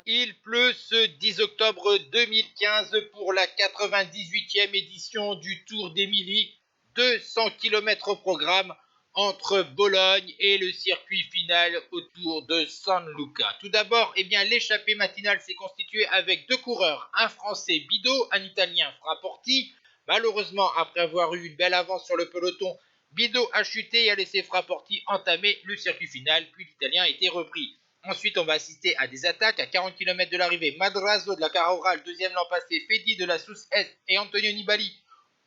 Il pleut ce 10 octobre 2015 pour la 98e édition du Tour d'Émilie. 200 km au programme entre Bologne et le circuit final autour de San Luca. Tout d'abord, l'échappée matinale s'est constituée avec deux coureurs, un français Bido, un italien Frapporti. Malheureusement, après avoir eu une belle avance sur le peloton, Bido a chuté et a laissé Frapporti entamer le circuit final, puis l'italien a été repris. Ensuite, on va assister à des attaques à 40 km de l'arrivée. Madrazo de la Caroral, deuxième l'an passé, Fedi de la Sousse-Est et Antonio Nibali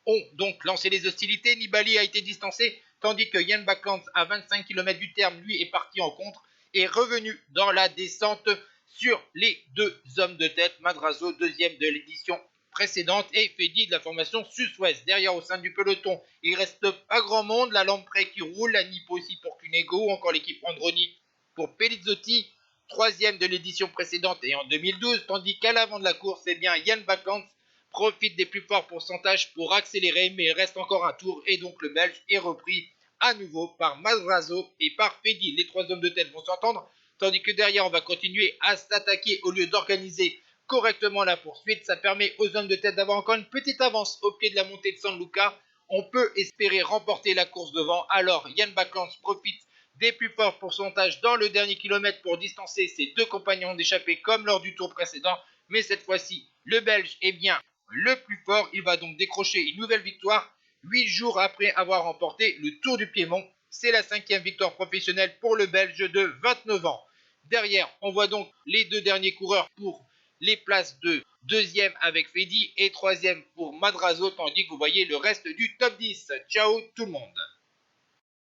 ont donc lancé les hostilités. Nibali a été distancé, tandis que Jan Backlands, à 25 km du terme, lui est parti en contre et revenu dans la descente sur les deux hommes de tête. Madrazo, deuxième de l'édition précédente, et Fedi de la formation Sud-Ouest. Derrière, au sein du peloton, il reste pas grand monde. La Lamprey qui roule, la Nippo aussi pour Cunego, encore l'équipe Androni pour Pelizzotti, troisième de l'édition précédente et en 2012, tandis qu'à l'avant de la course, Jan Backlands profite des plus forts pourcentages pour accélérer, mais il reste encore un tour et donc le Belge est repris à nouveau par Madrazo et par Fedi. Les trois hommes de tête vont s'entendre, tandis que derrière on va continuer à s'attaquer au lieu d'organiser correctement la poursuite. Ça permet aux hommes de tête d'avoir encore une petite avance au pied de la montée de San Luca. On peut espérer remporter la course devant. Alors Jan Backlands profite des plus forts pourcentages dans le dernier kilomètre pour distancer ses deux compagnons d'échappée comme lors du tour précédent, mais cette fois-ci le Belge est bien le plus fort. Il va donc décrocher une nouvelle victoire 8 jours après avoir remporté le Tour du Piémont. C'est la 5e victoire professionnelle pour le Belge de 29 ans. Derrière, on voit donc les deux derniers coureurs pour les places de deuxième avec Fedi et troisième pour Madrazo, tandis que vous voyez le reste du top 10. Ciao tout le monde.